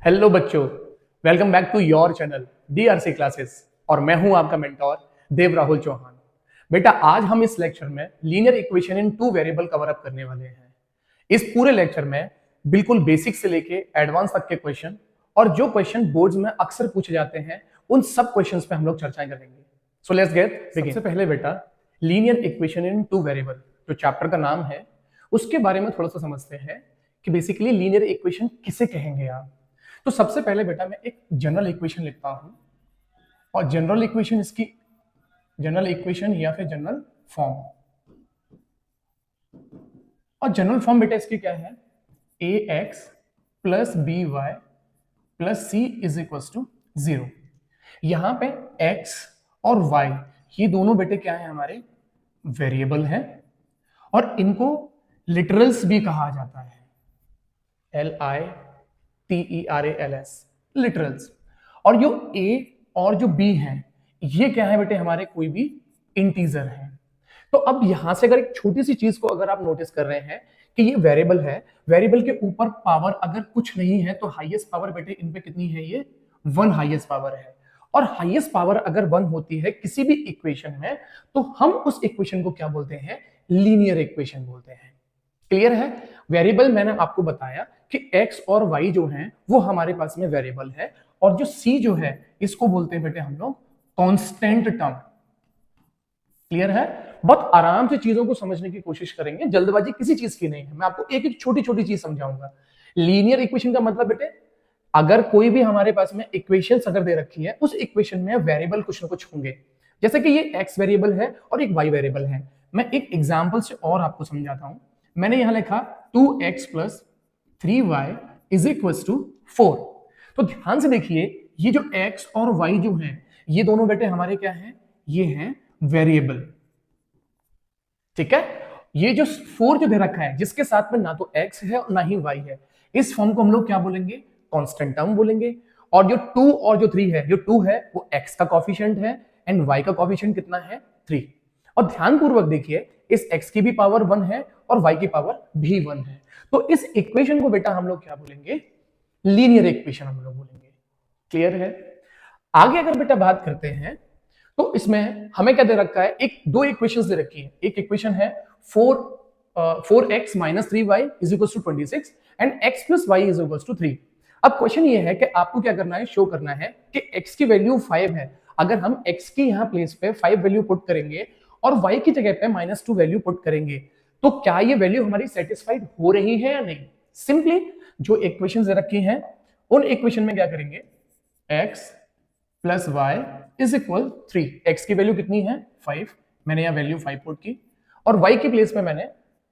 Hello बच्चों, welcome back to your channel DRC classes और मैं हूं आपका मेंटोर देव राहुल चौहान। बेटा, आज हम इस लेक्चर में linear equation in two variable cover up करने वाले हैं। इस पूरे लेक्चर में बिल्कुल बेसिक से लेके एडवांस तक के क्वेश्चन और जो क्वेश्चन बोर्ड्स में अक्सर पूछे जाते हैं उन सब क्वेश्चंस पे हम लोग चर्चाएं करेंगे। So let's get begin. सबसे पहले बेटा, linear equation in two variable जो चैप्टर का नाम है उसके बारे में थोड़ा सा समझते हैं कि बेसिकली लीनियर इक्वेशन किसे कहेंगे आप। तो सबसे पहले बेटा मैं एक जनरल इक्वेशन लिखता हूं और जनरल इक्वेशन इसकी जनरल इक्वेशन या फिर जनरल फॉर्म, और जनरल फॉर्म बेटा इसकी क्या है, ax plus B Y plus C is equal to 0। यहां पे x और y ये दोनों बेटे क्या है, हमारे वेरिएबल हैं और इनको लिटरल्स भी कहा जाता है, LITERALS, लिटरल्स। और जो a और जो b है ये क्या है बेटे, हमारे कोई भी इंटीजर है। तो अब यहां से अगर एक छोटी सी चीज को अगर आप नोटिस कर रहे हैं कि ये वेरिएबल है, वेरिएबल के ऊपर पावर अगर कुछ नहीं है तो हाईएस्ट पावर बेटे इन पे कितनी है, ये 1 हाईएस्ट पावर है। और हाईएस्ट पावर अगर 1 होती है किसी भी इक्वेशन में तो हम उस इक्वेशन को क्या बोलते हैं, लीनियर इक्वेशन बोलते हैं। क्लियर है। वेरिएबल मैंने आपको बताया कि x और y जो हैं वो हमारे पास में वेरिएबल है और जो c जो है इसको बोलते हैं बेटे हम लोग कांस्टेंट टर्म। क्लियर है। बहुत आराम से चीजों को समझने की कोशिश करेंगे, जल्दबाजी किसी चीज की नहीं है। मैं आपको एक एक छोटी छोटी चीज समझाऊंगा। लीनियर इक्वेशन का मतलब बेटे, अगर कोई भी हमारे पास में इक्वेशंस अगर दे रखी है उस इक्वेशन में वेरिएबल कुछ ना कुछ होंगे। जैसे कि ये x वेरिएबल है और एक y वेरिएबल है। मैं एक एग्जांपल से और आपको समझाता हूं। मैंने यहां लिखा 2x plus 3y is equal to 4। तो ध्यान से देखिए, ये जो x और y जो है ये दोनों बेटे हमारे क्या हैं, ये हैं वेरिएबल। ठीक है। ये जो 4 जो दे रखा है जिसके साथ में ना तो x है और ना ही y है, इस फॉर्म को हम लोग क्या बोलेंगे, कांस्टेंट टर्म बोलेंगे। और जो 2 और जो 3 है, जो 2 है वो x का कोफिशिएंट है एंड y का कोफिशिएंट कितना है, 3। और ध्यानपूर्वक देखिए, इस x की भी पावर 1 है और y की पावर भी 1 है। तो इस इक्वेशन को बेटा हम लोग क्या बोलेंगे, लीनियर इक्वेशन हम लोग बोलेंगे। क्लियर है। आगे अगर बेटा बात करते हैं तो इसमें हमें क्या दे रखा है, एक दो इक्वेशंस दे रखी है। एक इक्वेशन है 4x minus 3y is equal to 26 and x plus y is equal to 3। अब क्वेश्चन ये है कि आपको क्या करना है, शो करना है कि x की वैल्यू 5 है। अगर हम x की यहां प्लेस पे 5 वैल्यू पुट करेंगे और y की जगह पे -2 वैल्यू पुट करेंगे तो क्या ये वैल्यू हमारी सेटिस्फाइड हो रही है या नहीं। सिंपली जो इक्वेशंस दे रखी हैं उन इक्वेशन में क्या करेंगे, x plus Y is equal 3। X की वैल्यू कितनी है, 5, मैंने यहां वैल्यू 5 पुट की और वाई की प्लेस में मैंने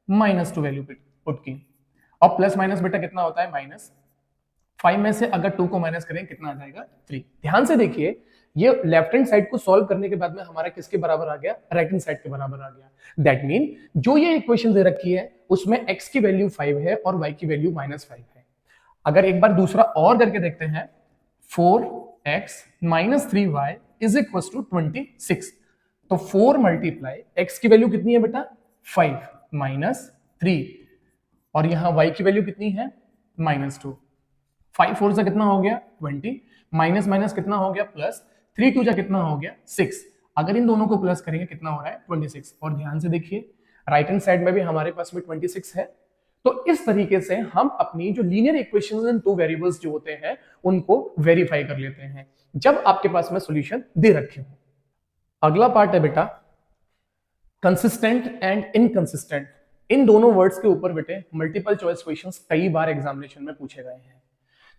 -2 वैल्यू पुट की। और प्लस माइनस बेटा कितना होता है, माइनस। 5 में से अगर 2 को माइनस करें कितना आ जाएगा, 3। ध्यान से देखिए, ये लेफ्ट हैंड साइड को सॉल्व करने के बाद में हमारा किसके बराबर आ गया, राइट हैंड साइड के बराबर आ गया। दैट मीन जो ये इक्वेशन दे रखी है उसमें x की वैल्यू 5 है और y की वैल्यू -5 है। अगर एक बार दूसरा और करके देखते हैं, 4x minus 3y is equal to 26। तो 4 मल्टीप्लाई x की वैल्यू कितनी है बेटा, 5 माइनस 3 और यहां y की वैल्यू कितनी है, -2। 5 4 से कितना हो गया, 20, माइनस माइनस कितना हो गया, प्लस, 3 2 जा कितना हो गया, 6। अगर इन दोनों को प्लस करेंगे कितना हो रहा है, 26। और ध्यान से देखिए, राइट हैंड साइड में भी हमारे पास में 26 है। तो इस तरीके से हम अपनी जो लीनियर इक्वेशंस इन टू वेरिएबल्स जो होते हैं उनको वेरीफाई कर लेते हैं जब आपके पास में सॉल्यूशन दे रखे हो। अगला पार्ट है बेटा कंसिस्टेंट एंड इनकंसिस्टेंट। इन दोनों वर्ड्स के ऊपर बेटे मल्टीपल चॉइस क्वेश्चंस कई बार एग्जामिनेशन में पूछे गए हैं।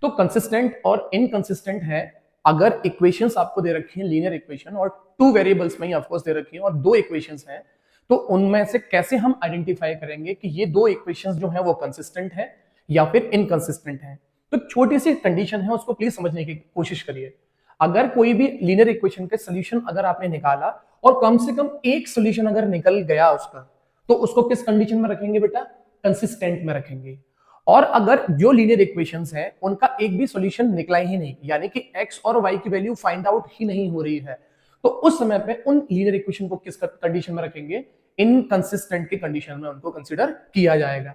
तो कंसिस्टेंट और इनकंसिस्टेंट है, अगर इक्वेशंस आपको दे रखी हैं लीनियर इक्वेशन और टू वेरिएबल्स में ही ऑफ कोर्स दे रखी हैं और दो इक्वेशंस हैं, तो उनमें से कैसे हम आइडेंटिफाई करेंगे कि ये दो इक्वेशंस जो हैं वो कंसिस्टेंट है या फिर इनकंसिस्टेंट है। तो छोटी सी कंडीशन है, उसको प्लीज समझने की कोशिश करिए। अगर कोई भी लीनियर इक्वेशन के सोल्यूशन अगर आपने निकाला और कम से कम एक सोल्यूशन अगर निकल गया उसका, तो उसको किस कंडीशन में रखेंगे बेटा, कंसिस्टेंट में रखेंगे। और अगर जो लीनियर इक्वेशंस है उनका एक भी सॉल्यूशन निकला ही नहीं, यानी कि x और y की वैल्यू फाइंड आउट ही नहीं हो रही है, तो उस समय पे उन लीनियर इक्वेशन को किस कंडीशन में रखेंगे, इनकंसिस्टेंट की कंडीशन में उनको कंसीडर किया जाएगा।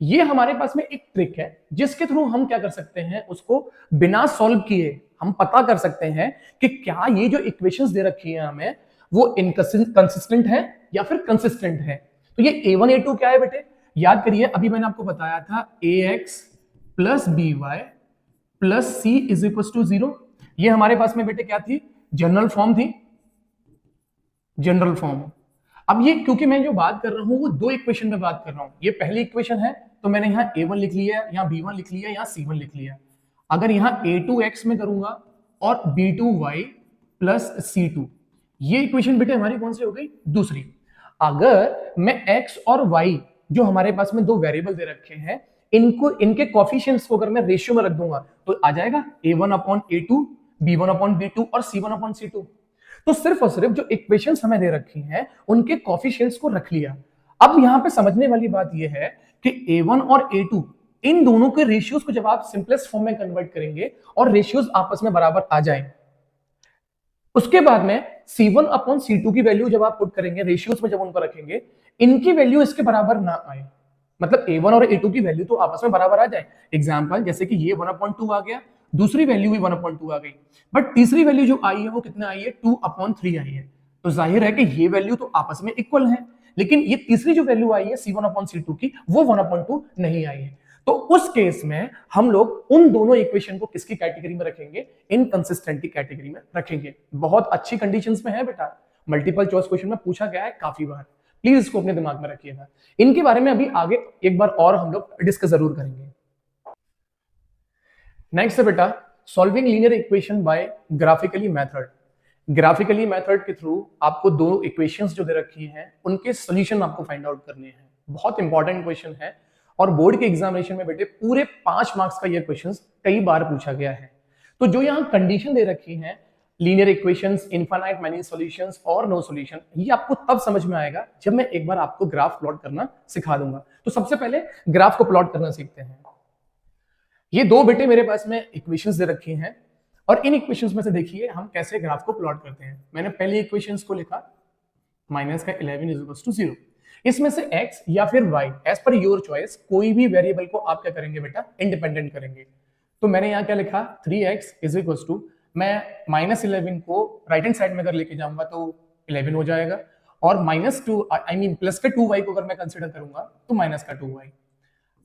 ये हमारे पास में एक ट्रिक है जिसके थ्रू हम क्या कर सकते हैं, उसको बिना सॉल्व किए हम पता कर सकते हैं कि क्या ये जो इक्वेशंस दे रखी है हमें वो इनकंसिस्टेंट है या फिर कंसिस्टेंट है। तो ये a1 a2 क्या है बेटे, याद करिए अभी मैंने आपको बताया था ax plus B Y plus C is equal to 0। ये हमारे पास में बेटे क्या थी, जनरल फॉर्म थी, जनरल फॉर्म। अब ये क्योंकि मैं जो बात कर रहा हूं वो दो इक्वेशन में बात कर रहा हूं, ये पहली इक्वेशन है तो मैंने यहाँ a1 लिख लिया, यहाँ b1 लिख लिया, यहाँ c1 लिख लिया। अगर यहाँ a2x में करूंगा और b2y प्लस c2, ये इक्वेशन बेटे हमारी कौन सी हो गई, दूसरी। अगर मैं x और y जो हमारे पास में दो वेरिएबल दे रखे हैं, इनको इनके कॉफिशिएंट्स को अगर मैं रेशियो में रख दूंगा तो आ जाएगा a1 upon a2, b1 upon b2 और c1 अपॉन c2। तो सिर्फ और सिर्फ जो इक्वेशंस हमें दे रखी हैं उनके कॉफिशिएंट्स को रख लिया। अब यहां पे समझने वाली बात यह है कि a1 और a2 इन दोनों के रेशियोज को जब आप सिंपलेस्ट फॉर्म में कन्वर्ट करेंगे और रेशियोज आपस में बराबर आ जाए, उसके बाद में c1 अपॉन c2 की वैल्यू जब आप पुट करेंगे रेशियोज में, जब उनको रखेंगे, इनकी वैल्यू इसके बराबर ना आए, मतलब a1 और a2 की वैल्यू तो आपस में बराबर आ जाए। एग्जांपल जैसे कि ये 1/2 आ गया, दूसरी वैल्यू भी 1/2 आ गई, बट तीसरी वैल्यू जो आई है वो कितना आई है, 2/3 आई है। तो जाहिर है कि ये वैल्यू तो आपस में इक्वल है, लेकिन ये तीसरी जो वैल्यू आई है c1 अपॉन c2 की, वो 1/2 नहीं आई है। तो उस केस में हम लोग उन दोनों इक्वेशन को किसकी कैटेगरी में रखेंगे, इनकंसिस्टेंट की कैटेगरी में रखेंगे। बहुत अच्छी कंडीशंस में है बेटा, मल्टीपल चॉइस क्वेश्चन में पूछा गया है काफी बार, प्लीज इसको अपने दिमाग में रखिएगा। इनके बारे में अभी आगे एक बार और हम लोग डिस्कस जरूर करेंगे। नेक्स्ट है बेटा solving linear equation by graphically method. Graphically method के थ्रू आपको दो इक्वेशंस जो दे रखी हैं उनके सॉल्यूशन आपको फाइंड आउट करने हैं। बहुत इंपॉर्टेंट क्वेश्चन है और बोर्ड के एग्जामिनेशन में बेटे पूरे 5 मार्क्स का ये क्वेश्चन कई बार पूछा गया है। तो जो यहाँ कंडीशन दे रखी है, linear equations, infinite many solutions और नो सॉल्यूशन, ये आपको तब समझ में आएगा जब मैं एक बार आपको ग्राफ प्लॉट करना सिखा दूंगा। तो सबसे पहले ग्राफ को प्लॉट करना सीखते हैं। ये दो बेटे मेरे पास में इक्वेशंस दे रखी हैं और इन इक्वेशंस में से देखिए हम कैसे ग्राफ को प्लॉट करते हैं। मैंने पहली इक्वेशंस को लिखा माइनस का 11 इज इक्वल टू 0। इसमें से x या फिर y as per your choice कोई भी वेरिएबल को आप क्या करेंगे बेटा, इंडिपेंडेंट करेंगे। तो मैंने यहाँ क्या लिखा, 3x इज इक्वल टू, मैं -11 को राइट हैंड साइड में अगर लेके जाऊंगा तो 11 हो जाएगा, और -2 आई मीन प्लस का 2y को अगर मैं कंसिडर करूंगा तो माइनस का 2y।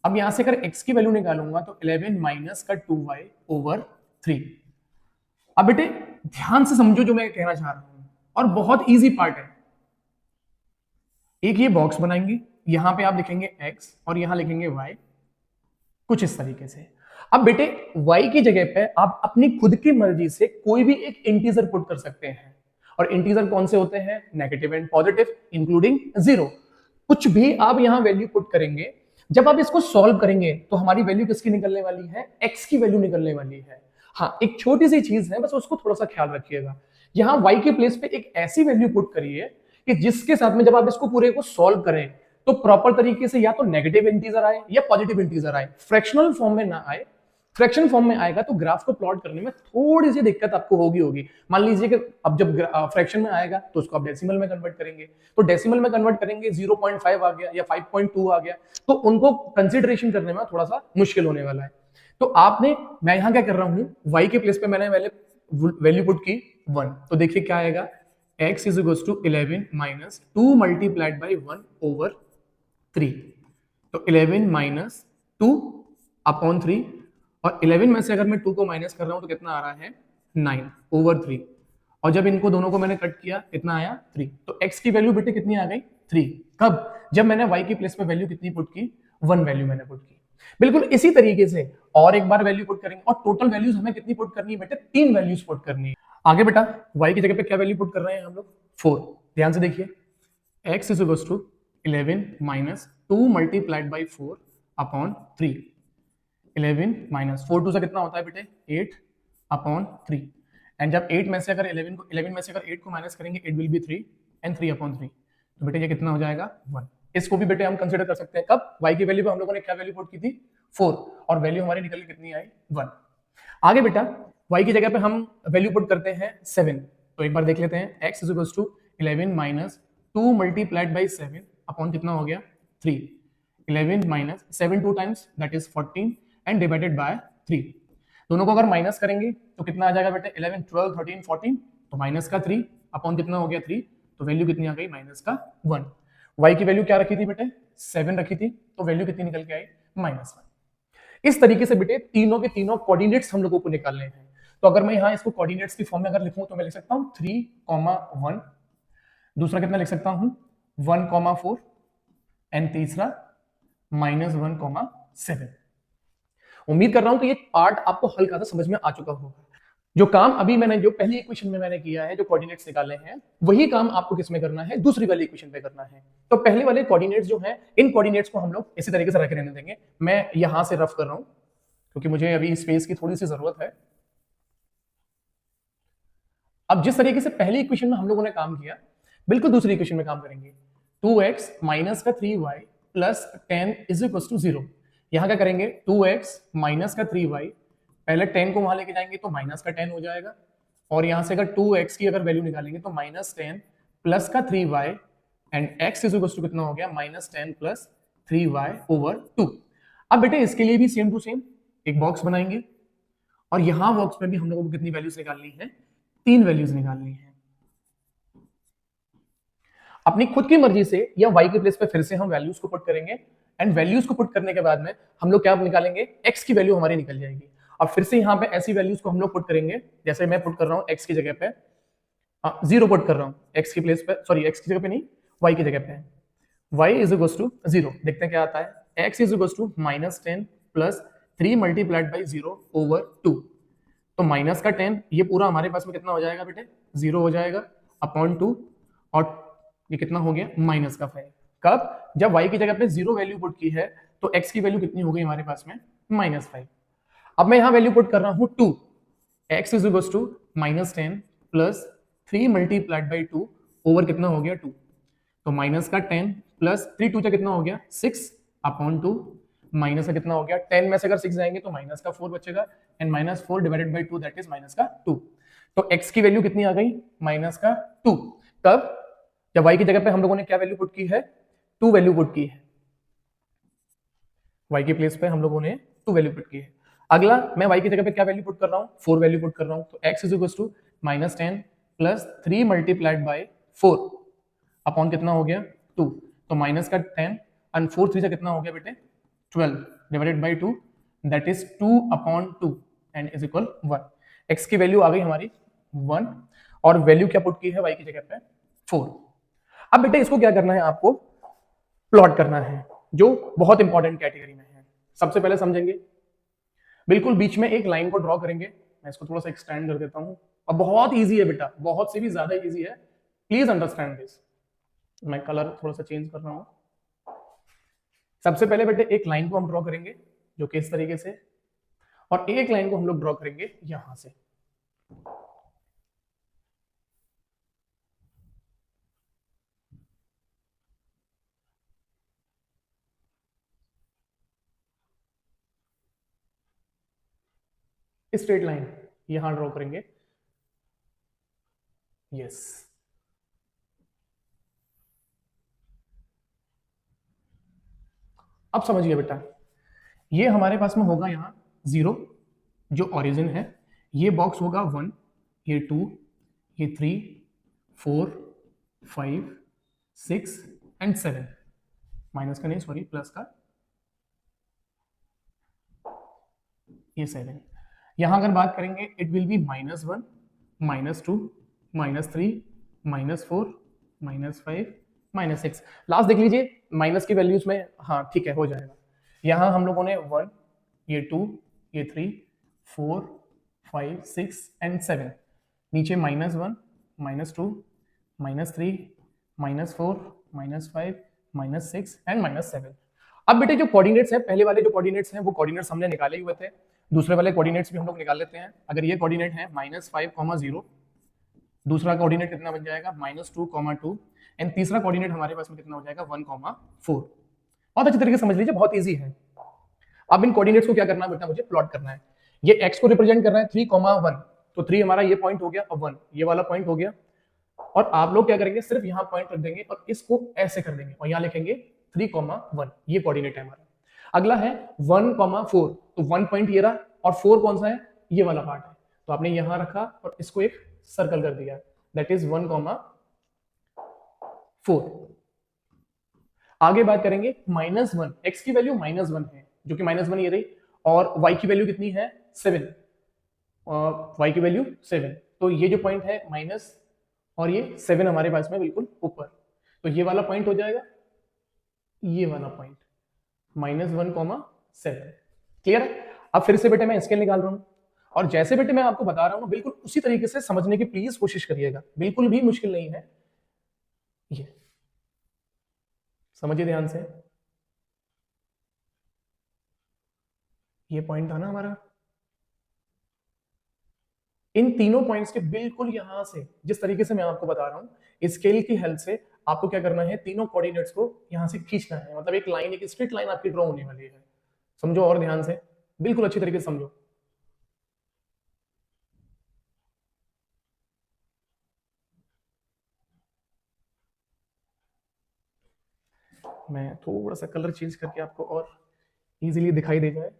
अब यहां से अगर x की वैल्यू निकालूंगा तो 11 माइनस का 2y ओवर 3। अब बेटे ध्यान से समझो जो मैं कहना चाह रहा हूं, और बहुत इजी पार्ट है। एक ये बॉक्स बनाएंगे, यहां पे आप लिखेंगे x और यहां लिखेंगे y, कुछ इस तरीके से। अब बेटे y की जगह पे आप अपनी खुद की मर्जी से कोई भी एक इंटीजर पुट कर सकते हैं, और इंटीजर कौन से होते हैं, नेगेटिव एंड पॉजिटिव इंक्लूडिंग 0। कुछ भी आप यहां वैल्यू पुट करेंगे, जब आप इसको सॉल्व करेंगे तो हमारी वैल्यू किसकी निकलने वाली है, x की वैल्यू निकलने वाली है। हाँ, एक छोटी सी चीज है, बस उसको थोड़ा सा ख्याल रखिएगा। यहां y के प्लेस पे एक ऐसी वैल्यू पुट करिए कि जिसके साथ में जब आप इसको पूरे को सॉल्व करें तो प्रॉपर तरीके से या तो नेगेटिव इंटीजर आए या पॉजिटिव इंटीजर आए, फ्रैक्शनल फॉर्म में ना आए। फ्रैक्शन फॉर्म में आएगा तो ग्राफ को प्लॉट करने में थोड़ी सी दिक्कत आपको होगी। मान लीजिए कि अब जब फ्रैक्शन में आएगा तो उसको आप डेसिमल में कन्वर्ट करेंगे, तो डेसिमल में कन्वर्ट करेंगे 0.5 आ गया या 5.2 आ गया, तो उनको कंसिडरेशन करने में थोड़ा सा मुश्किल होने वाला है। तो आपने, मैं यहां क्या कर रहा हूं, y के प्लेस पे मैंने वैल्यू पुट की 1, तो देखिए क्या आएगा, x is equal to 11 minus 2 multiplied by 1 over 3। तो 11 माइनस 2 अपॉन 3, और 11 में से अगर मैं 2 को माइनस कर रहा हूं तो कितना आ रहा है, 9 ओवर 3, और जब इनको दोनों को मैंने कट किया कितना आया, 3। तो x की वैल्यू बेटे कितनी आ गई, 3। कब, जब मैंने y की प्लेस पे वैल्यू कितनी पुट की, 1 वैल्यू मैंने पुट की। बिल्कुल इसी तरीके से और एक बार वैल्यू पुट करेंगे, और टोटल वैल्यूज हमें कितनी पुट करनी है बेटे, 3 वैल्यूज पुट करनी है। आगे बेटा y की जगह पे क्या वैल्यू पुट कर रहे हैं हम लोग, 4। ध्यान से देखिए, x is equal to 11 minus 2 multiplied by 4 upon 3। 11 minus 4 2 से कितना होता है बेटे, 8 अपॉन 3। एंड जब 8 में से अगर 11 में से अगर 8 को माइनस करेंगे, 8 विल बी 3 एंड 3 अपॉन 3, तो बेटे ये कितना हो जाएगा, 1। इसको भी बेटे हम कंसीडर कर सकते हैं कब, y की वैल्यू पे हम लोगों ने क्या वैल्यू पुट की थी, 4, और वैल्यू हमारी निकल के कितनी आई, 1। आगे बेटा y की जगह पे हम वैल्यू पुट करते हैं 7, तो एक बार देख लेते हैं, x is equal to 11 minus 2 multiplied by 7 upon कितना हो गया, 3। 11 minus 7 two times that is 14 and divided by 3। दोनों को अगर माइनस करेंगे तो कितना आ जाएगा बेटे 11 12 13 14, तो माइनस का 3 अपॉन कितना हो गया 3, तो वैल्यू कितनी आ गई माइनस का 1। y की वैल्यू क्या रखी थी बेटे 7 रखी थी, तो वैल्यू कितनी निकल के आई -1। इस तरीके से बेटे तीनों के तीनों कोऑर्डिनेट्स हम लोगों को निकालने हैं। तो अगर मैं यहाँ इसको कोऑर्डिनेट्स की फॉर्म में अगर लिखूं तो मैं लिख सकता हूँ 3, 1, दूसरा कितना लिख सकता हूँ 1, 4 एंड तीसरा -1, 7। उम्मीद कर रहा हूं कि ये पार्ट आपको हल्का सा समझ में आ चुका होगा। जो काम अभी मैंने जो पहली इक्वेशन में मैंने किया है, जो कोऑर्डिनेट्स निकाले हैं, वही काम आपको किस में करना है, दूसरी वाली इक्वेशन पे करना है। तो पहले वाले कोऑर्डिनेट्स जो हैं, इन कोऑर्डिनेट्स को हम लोग इसी तरीके से रख रहने देंगे। मैं यहां से रफ कर रहा हूं क्योंकि मुझे अभी स्पेस की थोड़ी सी जरूरत है। अब जिस तरीके से पहली इक्वेशन में हम लोगों ने काम किया, बिल्कुल दूसरी इक्वेशन में काम करेंगे। 2x माइनस का 3y plus 10 is equal to 0। यहां क्या करेंगे 2x माइनस का 3y, पहले 10 को वहां लेके जाएंगे तो माइनस का 10 हो जाएगा, और यहां से अगर 2x की अगर वैल्यू निकालेंगे तो -10 प्लस का 3y and x is equal to कितना हो गया -10 प्लस 3y ओवर 2। अब बेटे इसके लिए भी सेम टू सेम एक बॉक्स बनाएंगे, और यहां बॉक्स में भी हम लोगों को कितनी वैल्यूज निकालनी है, 3 वैल्यूज निकालनी है। अपनी खुद की मर्जी से या y के प्लेस पे फिर से हम वैल्यूज को पुट करेंगे, एंड वैल्यूज को पुट करने के बाद में हम लोग क्या निकालेंगे, x की वैल्यू हमारी निकल जाएगी। अब फिर से यहाँ पे ऐसी वैल्यूज को हम लोग पुट करेंगे, जैसे मैं पुट कर रहा हूँ x की जगह पे 0 पुट कर रहा हूँ, x की प्लेस पे, सॉरी x की जगह पे नहीं, y की जगह पे y इज इक्वल टू 0। देखते हैं क्या आता है, x is equal to -10 plus 3 multiplied by 0 over 2। तो माइनस का 10 ये पूरा हमारे पास में कितना हो जाएगा बेटे 0 हो जाएगा अपॉन 2, और ये कितना हो गया माइनस का 5। कब, जब y की जगह पे 0 वैल्यू पुट की है तो x की वैल्यू कितनी हो गई हमारे पास में -5। अब मैं यहां वैल्यू पुट कर रहा हूं 2, x is equal to -10 plus 3 multiplied by 2 over कितना हो गया 2। तो माइनस का 10 प्लस 3 2 कितना हो गया 6 अपॉन 2, माइनस का कितना हो गया 10 में से अगर 6 जाएंगे तो माइनस का 4 बचेगा, and -4 divided by 2 that is -का 2। तो x की वैल्यू कितनी आ गई -का 2। तब जब y की जगह पे हम लोगों ने क्या वैल्यू पुट की है, 2 वैल्यू पुट की है, y की प्लेस पे हम लोगों ने 2 वैल्यू पुट की है। अगला मैं y की जगह पे क्या वैल्यू पुट कर रहा हूँ, 4 वैल्यू पुट कर रहा हूँ। तो x is equal to -10 plus 3 multiplied by 4 upon कितना हो गया 2। तो माइनस का 10 एंड 4 3 से कितना हो गया बेटे 12 divided by 2 that is 2 upon 2 and is equal 1। x की वैल्यू आ गई हमारी 1, और वैल्यू क्या पुट की है y की जगह पे 4। अब बेटे इसको क्या करना है, आपको प्लॉट करना है, जो बहुत इंपॉर्टेंट कैटेगरी में है। सबसे पहले समझेंगे, बिल्कुल बीच में एक लाइन को ड्रॉ करेंगे। मैं इसको थोड़ा सा एक्सटेंड कर देता हूं, और बहुत इजी है बेटा, बहुत से भी ज्यादा इजी है, प्लीज अंडरस्टैंड दिस। मैं कलर थोड़ा सा चेंज कर रहा हूं। सबसे पहले बेटे एक लाइन को हम ड्रॉ करेंगे जो कि इस तरीके से, और एक लाइन को हम लोग ड्रॉ करेंगे यहां से। स्ट्रेट लाइन यहां ड्रॉ करेंगे, यस। अब समझिए बेटा, ये हमारे पास में होगा यहां 0 जो ओरिजिन है, ये बॉक्स होगा 1, ये 2, ये 3, 4, 5, 6 एंड 7, माइनस का नहीं सॉरी प्लस का, ये 7। यहां अगर बात करेंगे इट विल बी -1, -2, -3, -4, -5, -6। लास्ट देख लीजिए माइनस की वैल्यूज में, हाँ ठीक है हो जाएगा। यहां हम लोगों ने 1, ये 2, ये 3, 4, 5, 6 एंड 7, नीचे -1, -2, -3, -4, -5, -6 एंड -7। अब बेटे जो कोऑर्डिनेट्स हैं, पहले वाले जो कोऑर्डिनेट्स हैं वो कोऑर्डिनेट्स हमने निकाले हुए थे, दूसरे वाले कोऑर्डिनेट्स भी हम लोग निकाल लेते हैं। अगर ये कोऑर्डिनेट है -5, 0, दूसरा कोऑर्डिनेट कितना बन जाएगा -2, 2, एंड तीसरा कोऑर्डिनेट हमारे पास में कितना हो जाएगा 1, 4। बहुत अच्छी तरीके से समझ लीजिए, बहुत इजी है। अब इन कोऑर्डिनेट्स को क्या करना है बेटा, मुझे प्लॉट करना है। ये x को रिप्रेजेंट कर रहा है 3, 1, तो 3 हमारा ये पॉइंट हो गया, और 1 ये वाला पॉइंट हो गया। और आप लोग क्या करेंगे, सिर्फ यहाँ पॉइंट रख देंगे और इसको ऐसे कर देंगे, और यहाँ लिखेंगे 3,1 ये कोऑर्डिनेट है हमारा। अगला है 1,4 तो 1 पॉइंट ये रहा और 4 कौन सा है, ये वाला पार्ट है, तो आपने यहां रखा और इसको एक सर्कल कर दिया, दैट इज 1,4। आगे बात करेंगे -1, x की वैल्यू -1 है जो कि -1 ये रही, और y की वैल्यू कितनी है 7, y की वैल्यू 7, तो ये जो पॉइंट है माइनस और ये 7 हमारे पास में बिल्कुल ऊपर, तो ये वाला पॉइंट हो जाएगा ये वाला पॉइंट -1,7। क्लियर है? अब फिर से बेटे मैं स्केल निकाल रहा हूं और जैसे बेटे मैं आपको बता रहा हूं बिल्कुल उसी तरीके से समझने की प्लीज कोशिश करिएगा, बिल्कुल भी मुश्किल नहीं है, ये समझिए ध्यान से। ये पॉइंट था ना हमारा, इन तीनों पॉइंट्स के बिल्कुल यहां से जिस तरीके से मैं आपको बता रहा हूं स्केल की हेल्प से आपको क्या करना है, तीनों कोऑर्डिनेट्स को यहां से खींचना है, मतलब एक लाइन, एक स्ट्रेट लाइन आपकी ड्रॉ होने वाली है। समझो और ध्यान से, बिल्कुल अच्छी तरीके से समझो। मैं थोड़ा सा कलर चेंज करके आपको और इजीली दिखाई दे जाए।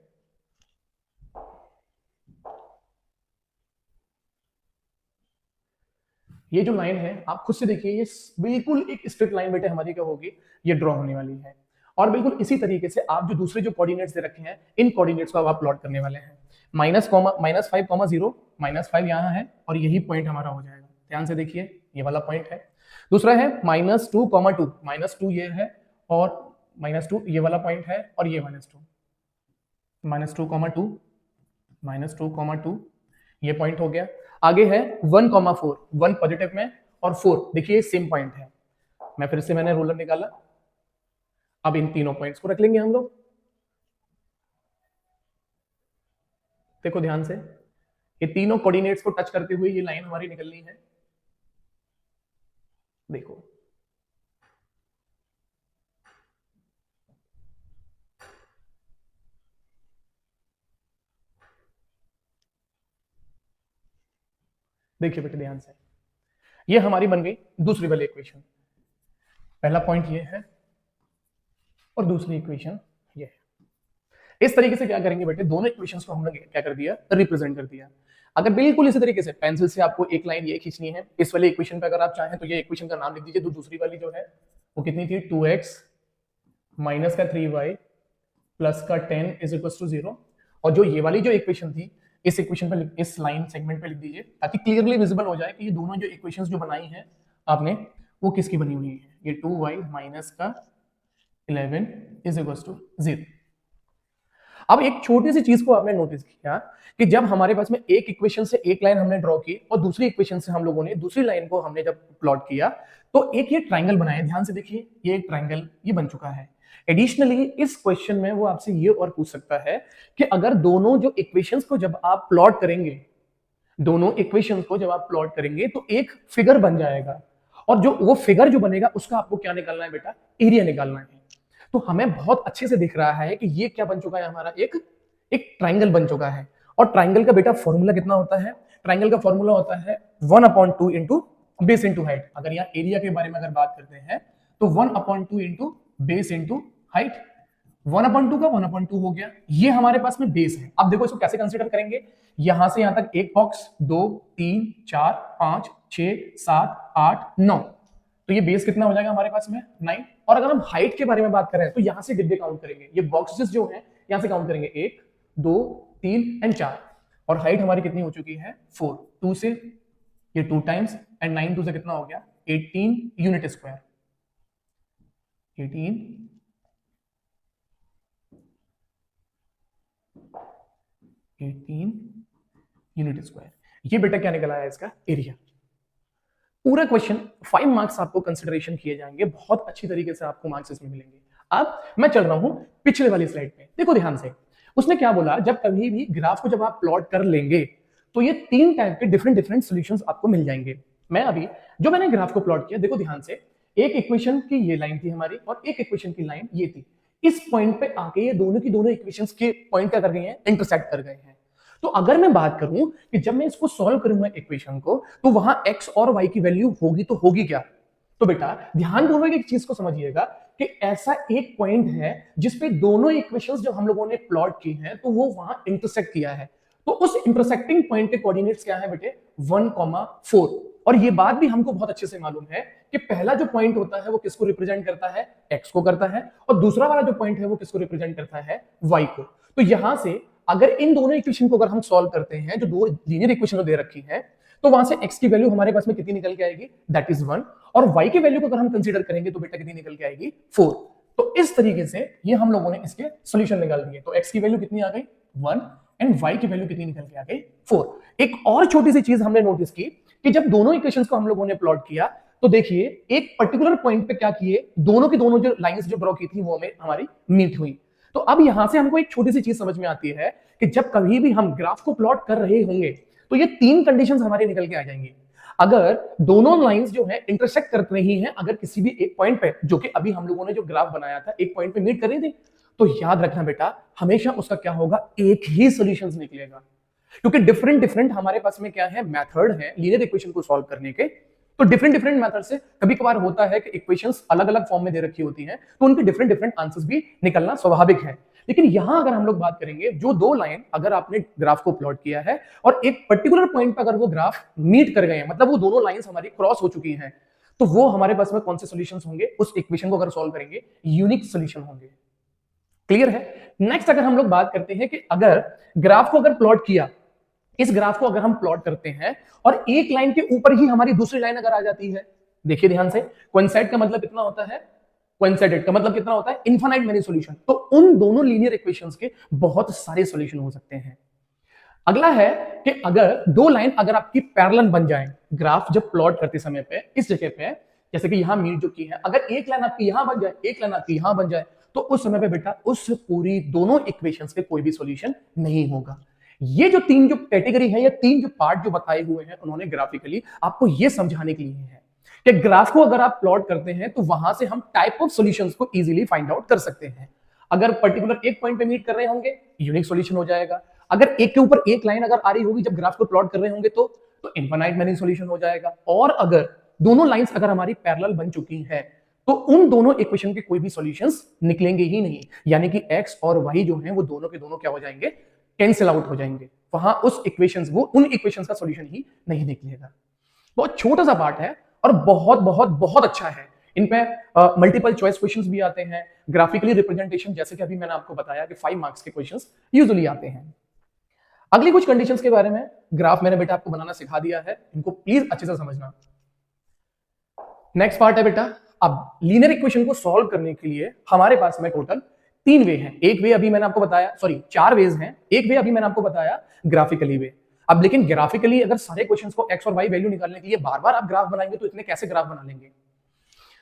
ये जो लाइन है आप खुद से देखिए, ये बिल्कुल एक स्ट्रेट लाइन बेटे हमारी क्या होगी, ये ड्रॉ होने वाली है। और बिल्कुल इसी तरीके से आप जो दूसरे जो कोऑर्डिनेट्स दे रखे हैं इन कोऑर्डिनेट्स को आप प्लॉट करने वाले हैं। -5,0 -5 यहाँ है और यही पॉइंट हमारा हो जाएगा। ध्यान से देखिए, ये वाला पॉइंट है। दूसरा है -2,2 -2 ये है और -2 ये वाला पॉइंट है और ये -2 -2,2 -2,2 ये पॉइंट हो गया। आगे है 1,4 1 पॉजिटिव में और 4 देखिए सेम पॉइंट है। मैं फिर से मैंने रूलर निकाला, अब इन तीनों पॉइंट्स को रख लेंगे हम लोग। देखो ध्यान से, ये तीनों कोऑर्डिनेट्स को टच करते हुए ये लाइन हमारी निकलनी है। देखो देखिए बेटे ध्यान से, ये हमारी बन गई दूसरी वाली इक्वेशन। पहला पॉइंट ये है और दूसरी इक्वेशन ये है। इस तरीके से क्या करेंगे बेटे, दोनों इक्वेशंस को हमने क्या कर दिया, रिप्रेजेंट कर दिया। अगर बिल्कुल इसी तरीके से पेंसिल से आपको एक लाइन ये खींचनी है इस वाली इक्वेशन पे, अगर आप चाहें तो ये इक्वेशन का नाम लिख दीजिए। तो दूसरी वाली जो है वो कितनी थी, 2x माइनस का 3y प्लस का 10 इज इक्वल टू 0। और जो ये वाली जो इक्वेशन थी इस इक्वेशन पे, इस लाइन सेगमेंट पे लिख दीजिए ताकि क्लियरली विजिबल हो जाए कि ये दोनों जो इक्वेशंस जो बनाई हैं आपने वो किसकी बनी हुई है। ये 2y माइनस का 11 इज इक्वल टू 0। अब एक छोटी सी चीज को आपने नोटिस किया कि जब हमारे पास में एक इक्वेशन से एक लाइन हमने ड्रॉ की और दूसरी इक्वेशन से हम लोगों ने दूसरी लाइन को हमने जब प्लॉट किया तो एक ये ट्राइंगल बनाया। ध्यान से देखिए, ये एक ट्राइंगल ये बन चुका है। एडिशनली इस क्वेश्चन में वो आपसे ये और पूछ सकता है कि अगर दोनों जो इक्वेशंस को जब आप प्लॉट करेंगे, दोनों इक्वेशंस को जब आप प्लॉट करेंगे तो एक फिगर बन जाएगा और जो वो फिगर जो बनेगा उसका आपको क्या निकालना है बेटा, एरिया निकालना है। तो हमें बहुत अच्छे से दिख रहा है कि ये क्या बन चुका है, हमारा एक ट्राइंगल बन चुका है। और ट्राइंगल का बेटा फॉर्मूला कितना होता है, ट्राइंगल का फॉर्मूला होता है 1/2 इंटू बेस इंटू हाइट। अगर यहाँ एरिया के बारे में अगर बात करते हैं तो 1/2 इंटू बेस इंटू हाइट। 1/2 का 1/2 हो गया, ये हमारे पास में बेस है। अब देखो इसको कैसे कंसीडर करेंगे, यहां से यहां तक एक बॉक्स, 2 3 4 5 6 7 8 9, तो ये बेस कितना हो जाएगा हमारे पास में 9। और अगर हम हाइट के बारे में बात करें तो यहां से डिब्बे काउंट करेंगे, ये बॉक्सेस जो हैं यहां से काउंट करेंगे 1 2 3 एंड 4, और हाइट हमारी कितनी हो चुकी है 4। 2 से ये 2 टाइम्स एंड 9 2 से कितना हो गया 18 यूनिट स्क्वायर, 18 यूनिट स्क्वायर। ये बेटा क्या निकला है इसका एरिया। पूरा क्वेश्चन 5 मार्क्स आपको कंसिडरेशन किए जाएंगे, बहुत अच्छी तरीके से आपको मार्क्स इसमें मिलेंगे। अब मैं चल रहा हूं पिछले वाली स्लाइड पे, देखो ध्यान से। उसने क्या बोला, जब कभी भी ग्राफ को जब आप प्लॉट कर लेंगे तो ये 3 टाइप के डिफरेंट सॉल्यूशंस आपको मिल जाएंगे। मैं अभी जो मैंने ग्राफ को प्लॉट किया, देखो ध्यान से, एक इक्वेशन की ये लाइन थी हमारी और एक इक्वेशन की लाइन ये थी। इस पॉइंट पे आके ये दोनों की दोनों इक्वेशंस के पॉइंट क्या कर गए हैं, इंटरसेक्ट कर गए हैं। तो अगर मैं बात करूं कि जब मैं इसको सॉल्व करूंगा इक्वेशन को, तो वहां x और y की वैल्यू होगी तो होगी क्या, तो बेटा ध्यानपूर्वक एक चीज को समझिएगा कि ऐसा एक पॉइंट है जिसपे दोनों इक्वेशंस जो हम लोगों ने प्लॉट की हैं तो वो वहां इंटरसेक्ट किया है। तो उस इंटरसेक्टिंग पॉइंट के कोऑर्डिनेट्स क्या है बेटे 1,4। और ये बात भी हमको बहुत अच्छे से मालूम है कि पहला जो पॉइंट होता है वो किसको रिप्रेजेंट करता है, एक्स को करता है, और दूसरा वाला जो पॉइंट है वो किसको रिप्रेजेंट करता है, वाई को। तो यहां से अगर इन दोनों इक्वेशन को अगर हम सॉल्व करते हैं, जो दो लीनियर इक्वेशन दे रखी है, तो वहां से x की वैल्यू हमारे पास में कितनी निकल के आएगी, दैट इज 1, और y की वैल्यू को अगर हम कंसीडर करेंगे तो बेटा कितनी निकल के आएगी 4। तो इस तरीके से ये हम लोगों ने इसके सॉल्यूशन निकाल दिए। तो x की वैल्यू कितनी आ गई 1 एंड y की वैल्यू कितनी निकल के आ गई 4। एक और छोटी सी चीज हमने नोटिस की कि जब दोनों इक्वेशंस को हम लोगों ने प्लॉट किया तो देखिए एक पर्टिकुलर पॉइंट पे क्या किए, दोनों की दोनों जो लाइंस जो ड्रॉ की थी वो हमें हमारी मीट हुई। तो अब यहां से हमको एक छोटी सी चीज समझ में आती है कि जब कभी भी हम ग्राफ को प्लॉट कर रहे होंगे तो ये तीन कंडीशंस हमारे निकल के आ जाएंगी। अगर दोनों लाइंस जो है इंटरसेक्ट कर रही हैं, अगर किसी भी एक पॉइंट पे, जो कि अभी हम लोगों ने जो ग्राफ बनाया था एक पॉइंट पे मीट कर रही थी, तो याद रखना बेटा हमेशा उसका क्या होगा, एक ही सॉल्यूशंस निकलेगा। क्योंकि डिफरेंट डिफरेंट हमारे पास में क्या है, मेथड है लीनियर इक्वेशन को सॉल्व करने के। तो डिफरेंट डिफरेंट मेथड से कभी कभार होता है कि इक्वेशंस अलग अलग फॉर्म में दे रखी होती हैं, तो उनके डिफरेंट डिफरेंट आंसर्स भी निकलना स्वाभाविक है। लेकिन यहां अगर हम लोग बात करेंगे, जो दो लाइन अगर आपने ग्राफ को प्लॉट किया है और एक पर्टिकुलर पॉइंट पर अगर वो ग्राफ मीट कर गए हैं, मतलब वो दोनों लाइंस हमारी क्रॉस हो चुकी हैं, तो वो हमारे पास में कौन से सॉल्यूशंस होंगे, उस इक्वेशन को अगर सॉल्व करेंगे यूनिक सॉल्यूशन होंगे। क्लियर है। नेक्स्ट अगर हम लोग बात करते हैं कि अगर ग्राफ को अगर प्लॉट किया, इस ग्राफ को अगर हम प्लॉट करते हैं और एक लाइन के ऊपर ही हमारी दूसरी लाइन अगर आ जाती है, देखिए ध्यान से, कोइंसाइड का मतलब कितना होता है, कोइंसाइडेड का मतलब कितना होता है, इनफाइनाइट मेनी सॉल्यूशन। तो उन दोनों लीनियर इक्वेशंस के बहुत सारे सॉल्यूशन हो सकते हैं। अगला है कि अगर दो लाइन अगर आपकी पैरेलल बन जाए, ग्राफ जब प्लॉट करते समय पे इस जगह पे, जैसे कि यहां मीट जो की है, अगर एक लाइन आपकी यहां बन जाए, एक लाइन आपकी यहां बन जाए, तो उस समय पे बेटा उस पूरी दोनों इक्वेशंस के कोई भी सॉल्यूशन नहीं होगा। ये जो तीन जो कैटेगरी है, या तीन जो पार्ट जो बताए हुए हैं उन्होंने ग्राफिकली आपको ये समझाने के लिए है कि ग्राफ को अगर आप प्लॉट करते हैं तो वहां से हम टाइप ऑफ सॉल्यूशंस को इजीली फाइंड आउट कर सकते हैं। अगर पर्टिकुलर एक पॉइंट पे मीट कर रहे होंगे, यूनिक सॉल्यूशन हो जाएगा। अगर एक के ऊपर एक लाइन अगर आ रही होगी जब ग्राफ को प्लॉट कर रहे होंगे तो इनफाइनाइट मेनी सॉल्यूशन हो जाएगा। और अगर दोनों लाइंस अगर हमारी पैरेलल बन चुकी है तो उन दोनों इक्वेशन के कोई भी सॉल्यूशंस निकलेंगे ही नहीं, यानी कि एक्स और वाई जो हैं वो दोनों के दोनों क्या हो जाएंगे, कैंसिल आउट हो जाएंगे। वहां उस इक्वेशंस, वो उन इक्वेशंस का सॉल्यूशन ही नहीं निकलेगा। बहुत छोटा सा पार्ट है और बहुत बहुत बहुत अच्छा है। इन पे मल्टीपल चॉइस क्वेश्चंस भी आते हैं, ग्राफिकली रिप्रेजेंटेशन, जैसे कि अभी मैंने आपको बताया कि 5 मार्क्स के क्वेश्चंस यूजुअली आते हैं। अगली कुछ कंडीशंस के बारे में, ग्राफ मैंने बेटा आपको बनाना सिखा दिया है, इनको प्लीज अच्छे से समझना। नेक्स्ट पार्ट है बेटा, अब लीनियर इक्वेशन को सॉल्व करने के लिए हमारे पास में टोटल 3 वे हैं। एक वे अभी मैंने आपको बताया, सॉरी 4 वेज हैं। एक वे अभी मैंने आपको बताया ग्राफिकली वे। अब लेकिन ग्राफिकली अगर सारे क्वेश्चंस को एक्स और वाई वैल्यू निकालने के लिए बार बार आप ग्राफ बनाएंगे तो इतने कैसे ग्राफ बना लेंगे।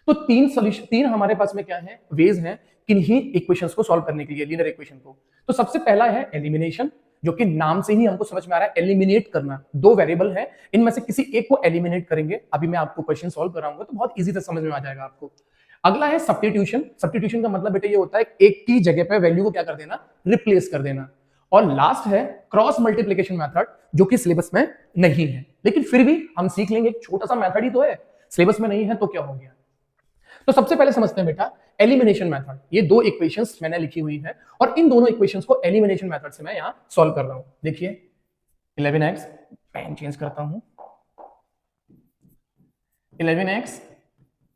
तो तीन सॉल्यूशन, तीन हमारे पास में क्या है, वेज हैं किन्हीं इक्वेशंस को सॉल्व करने के लिए, लीनियर इक्वेशन को। तो सबसे पहला है एलिमिनेशन, जो कि नाम से ही हमको समझ में आ रहा है, एलिमिनेट करना। दो वेरिएबल है, इनमें से किसी एक को एलिमिनेट करेंगे। अभी मैं आपको क्वेश्चन सॉल्व कराऊंगा तो बहुत इजी से समझ में आ जाएगा आपको। अगला है सब्स्टिट्यूशन। सब्स्टिट्यूशन का मतलब बेटा ये होता है एक की जगह पे वैल्यू को क्या कर देना, रिप्लेस कर देना। और लास्ट है क्रॉस मल्टीप्लिकेशन मेथड, जो कि सिलेबस में नहीं है, लेकिन फिर भी हम सीख लेंगे, एक छोटा सा मेथड ही तो है, सिलेबस में नहीं है तो क्या हो गया। तो सबसे पहले समझते हैं बेटा एलिमिनेशन मेथड। ये दो इक्वेशंस मैंने लिखी हुई है और इन दोनों इक्वेशंस को एलिमिनेशन मेथड से मैं यहां सॉल्व कर रहा हूं। देखिए 11x, पेन चेंज करता हूं, 11x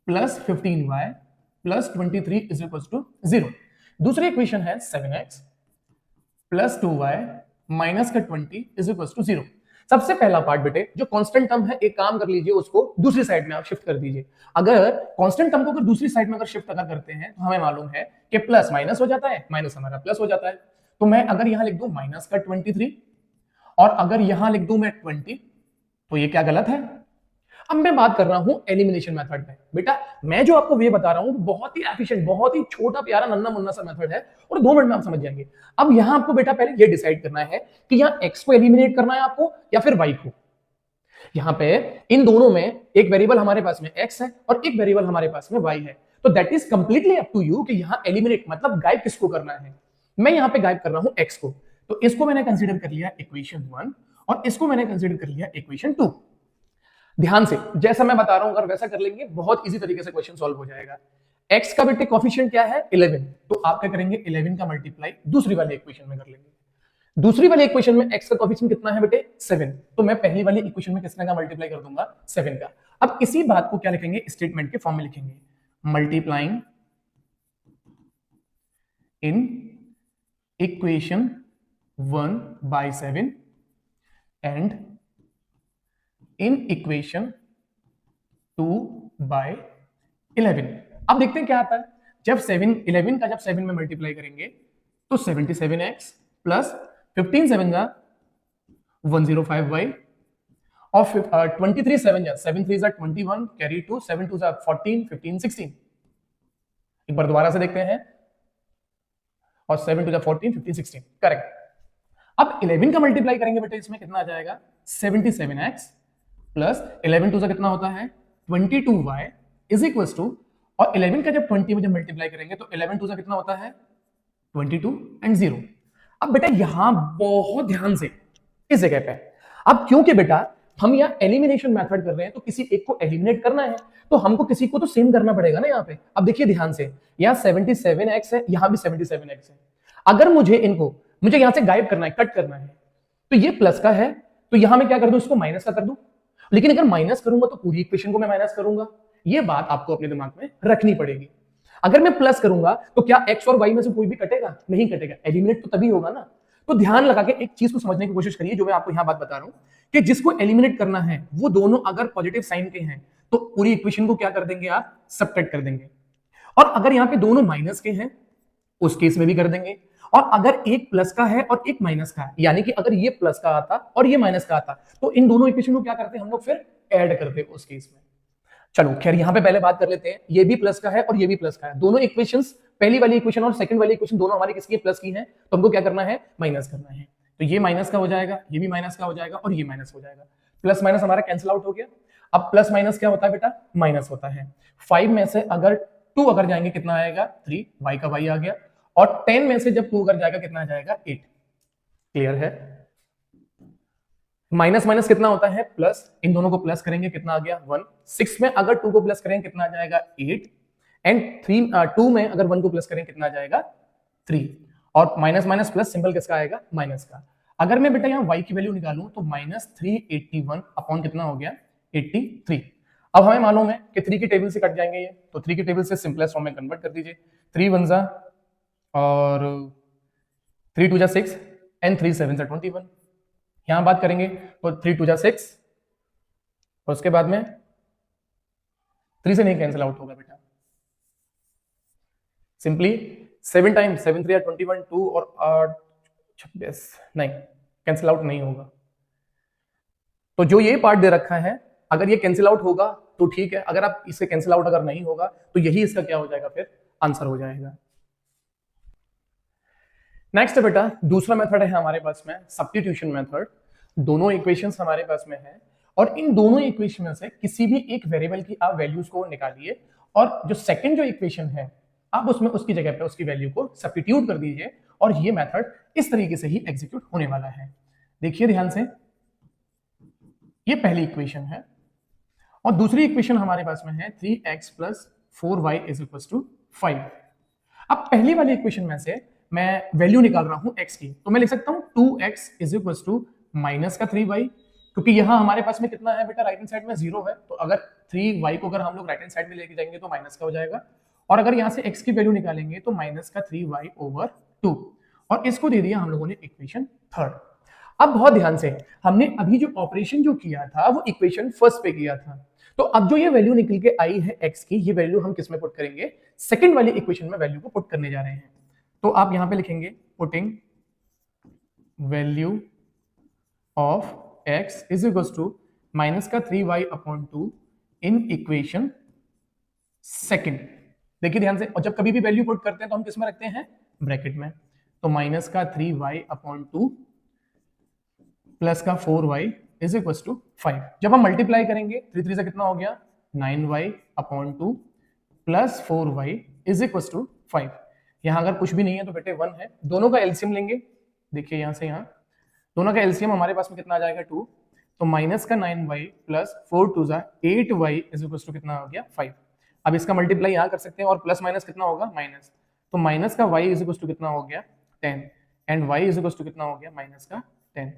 plus 15y plus 23 is equal to 0। दूसरी इक्वेशन है 7x प्लस 2y माइनस का 20 इज इक्वल टू 0। सबसे पहला पार्ट बेटे, जो कांस्टेंट टर्म है, एक काम कर लीजिए, उसको दूसरी साइड में आप शिफ्ट कर दीजिए। अगर कांस्टेंट टर्म को अगर दूसरी साइड में अगर शिफ्ट अगर करते हैं तो हमें मालूम है कि प्लस माइनस हो जाता है, माइनस हमारा प्लस हो जाता है। तो मैं अगर यहां लिख दूं माइनस का 23 और अगर यहां लिख दूं मैं 20, तो ये क्या गलत है। अब मैं बात कर रहा हूं एलिमिनेशन मेथड में। बेटा मैं जो आपको वे बता रहा हूं बहुत ही एफिशिएंट, बहुत ही छोटा प्यारा नन्ना मुन्ना सा मेथड है और 2 मिनट में आप समझ जाएंगे। अब यहां आपको बेटा पहले ये डिसाइड करना है कि यहां x को एलिमिनेट करना है आपको या फिर y को। यहां पे इन दोनों में एक वेरिएबल हमारे पास में x है और एक वेरिएबल हमारे पास में y है। तो that is completely up to you कि यहां एलिमिनेट मतलब गायब किसको करना है। मैं यहां पे गायब कर रहा हूं x को, तो इसको मैंने कंसीडर कर लिया इक्वेशन 1 और इसको मैंने कंसीडर कर लिया इक्वेशन 2। ध्यान से जैसा मैं बता रहा हूं अगर वैसा कर लेंगे बहुत इजी तरीके से क्वेश्चन सॉल्व हो जाएगा। x का बेटे कोफिशिएंट क्या है 11, तो आप क्या करेंगे 11 का मल्टीप्लाई दूसरी वाली इक्वेशन में कर लेंगे। दूसरी वाली इक्वेशन में x का कोफिशिएंट कितना है बेटे 7, तो मैं पहली वाली इक्वेशन में किसने का मल्टीप्लाई कर दूंगा 7 का। अब इसी बात को क्या लिखेंगे स्टेटमेंट के फॉर्म में लिखेंगे, multiplying in equation 1 by 7 and in equation 2 by 11। अब देखते हैं क्या आता है। जब 11 का जब 7 में मल्टीप्लाई करेंगे तो 77x प्लस 15 7 का 105y और 23 7 जा 7 3 जा 21 कैरी 2 7 2 जा 14 15 16। एक बार दोबारा से देखते हैं, और 7 2 जा 14 15 16 करेक्ट। अब 11 का मल्टीप्लाई करेंगे बेटे इसमें कितना आ जाएगा 77x प्लस 11 2 से कितना होता है 22y इज इक्वल टू, और 11 का जब 20 में जब मल्टीप्लाई करेंगे तो 11 2 से कितना होता है 22 एंड 0। अब बेटा यहां बहुत ध्यान से इस जगह पे, अब क्योंकि बेटा हम यहाँ एलिमिनेशन मेथड कर रहे हैं तो किसी एक को एलिमिनेट करना है तो हमको किसी को तो सेम करना पड़ेगा ना यहाँ पे। अब देखिए ध्यान से, यहाँ 77x है, यहाँ भी 77x है। अगर मुझे यहां से गायब करना है, कट करना है, तो ये प्लस का है तो यहां मैं क्या कर दूं इसको माइनस का कर दूं। लेकिन अगर माइनस करूंगा तो पूरी इक्वेशन को मैं माइनस करूंगा, ये बात आपको अपने दिमाग में रखनी पड़ेगी। अगर मैं प्लस करूंगा तो क्या x और y में से कोई भी कटेगा? नहीं कटेगा, एलिमिनेट तो तभी होगा ना। तो ध्यान लगा के एक चीज को समझने की कोशिश करिए, जो मैं आपको यहां बात बता रहा हूं कि जिसको एलिमिनेट करना है वो दोनों अगर पॉजिटिव साइन के हैं तो पूरी इक्वेशन को क्या कर देंगे आप सब्ट्रैक्ट कर देंगे, और अगर यहां पे दोनों माइनस के हैं उस केस में भी कर देंगे। और अगर एक प्लस का है और एक माइनस का है, यानी कि अगर ये प्लस का आता और ये माइनस का आता तो इन दोनों इक्वेशन को क्या करते हैं हम लोग फिर ऐड करते उस केस में। चलो खैर यहां पे पहले बात कर लेते हैं, ये भी प्लस का है और ये भी प्लस का है, दोनों इक्वेशंस पहली वाली इक्वेशन और सेकंड वाली इक्वेशन दोनों हमारी किसकी प्लस की है, तो हमको क्या करना है माइनस करना है। तो ये माइनस का हो जाएगा, ये भी माइनस का हो जाएगा और ये माइनस हो जाएगा, प्लस माइनस हमारा कैंसिल आउट हो गया। अब प्लस माइनस क्या होता है बेटा माइनस होता है। 5 में से अगर 2 अगर जाएंगे कितना आएगा 3, y का y आ गया, और 10 में से जब 2 अगर जाएगा कितना आ जाएगा 8। क्लियर है? माइनस माइनस कितना होता है प्लस, इन दोनों को प्लस करेंगे कितना आ गया 1। 6 में अगर 2 को प्लस करेंगे कितना आ जाएगा 8, एंड 2 में अगर 1 को प्लस करेंगे कितना आ जाएगा 3। और माइनस माइनस प्लस सिंपल किसका आएगा माइनस का। अगर मैं बेटा यहाँ y की वैल्यू निकालूं तो -381 अपॉन कितना हो गया 83। अब हमें मालूम है कि 3 की टेबल से कट जाएंगे ये, तो 3 की टेबल से सिंपलेस्ट फॉर्म में कन्वर्ट कर दीजिए। 3 1 जा और 3 2 जा 6 एंड 3 7 जा 21। यहां बात करेंगे तो 3 2 जा 6 और उसके बाद में 3 से नहीं कैंसिल आउट होगा बेटा, सिंपली 7 टाइम्स 7 3 21 2 और 8 26 नहीं कैंसिल आउट नहीं होगा। तो जो ये पार्ट दे रखा है अगर ये कैंसिल आउट होगा तो ठीक है, अगर आप इससे कैंसिल आउट अगर नहीं होगा तो यही इसका क्या हो जाएगा फिर आंसर हो जाएगा। नेक्स्ट बेटा दूसरा मेथड है हमारे पास में सब्स्टिट्यूशन मेथड। दोनों इक्वेशंस हमारे पास में है और इन दोनों इक्वेशन में से किसी भी एक वेरिएबल की आप वैल्यूज को निकालिए और जो सेकंड जो इक्वेशन है आप उसमें उसकी जगह पे उसकी वैल्यू को सब्स्टिट्यूट कर दीजिए और ये मेथड इस तरीके से ही एग्जीक्यूट होने वाला है। देखिए ध्यान से, ये पहली इक्वेशन है और दूसरी इक्वेशन हमारे पास में है 3x plus 4y is equal to 5। अब पहली वाली इक्वेशन में से मैं वैल्यू निकाल रहा हूं x की, तो मैं लिख सकता हूं 2x is equal to minus का 3y, क्योंकि यहां हमारे पास में कितना है बेटा राइट हैंड साइड में 0 है, तो अगर 3y को अगर हम लोग राइट हैंड साइड में लेके जाएंगे तो माइनस का हो जाएगा, और अगर यहां से x की वैल्यू निकालेंगे तो माइनस का 3y ओवर 2, और इसको दे दिया हम लोगों ने इक्वेशन थर्ड। अब बहुत ध्यान से, हमने अभी जो ऑपरेशन जो किया था वो इक्वेशन फर्स्ट पे किया था, तो अब जो ये वैल्यू निकल के आई है x की, ये वैल्यू हम किस में पुट करेंगे सेकंड वाली इक्वेशन में वैल्यू को पुट करने जा रहे हैं। तो आप यहां पे लिखेंगे putting value of x is equal to minus का 3y अपॉन 2 इन इक्वेशन सेकंड। देखिए ध्यान से, और जब कभी भी वैल्यू पुट करते हैं तो हम किस में रखते हैं ब्रैकेट में, तो माइनस का 3y अपॉन 2 प्लस का 4y इज इक्वल टू 5। जब हम मल्टीप्लाई करेंगे 3 3 से कितना हो गया 9y upon 2 plus 4y is equal to 5। यहां अगर कुछ भी नहीं है तो बेटे 1 है, दोनों का एलसीएम लेंगे। देखिए यहां से यहां दोनों का एलसीएम हमारे पास में कितना आ जाएगा 2, तो माइनस का 9y plus 4 2 8y is equal to कितना हो गया 5। अब इसका मल्टीप्लाई यहाँ कर सकते हैं और प्लस माइनस कितना होगा माइनस, तो माइनस का y इज इक्वल टू कितना हो गया 10 and y is equal to कितना हो गया माइनस का 10,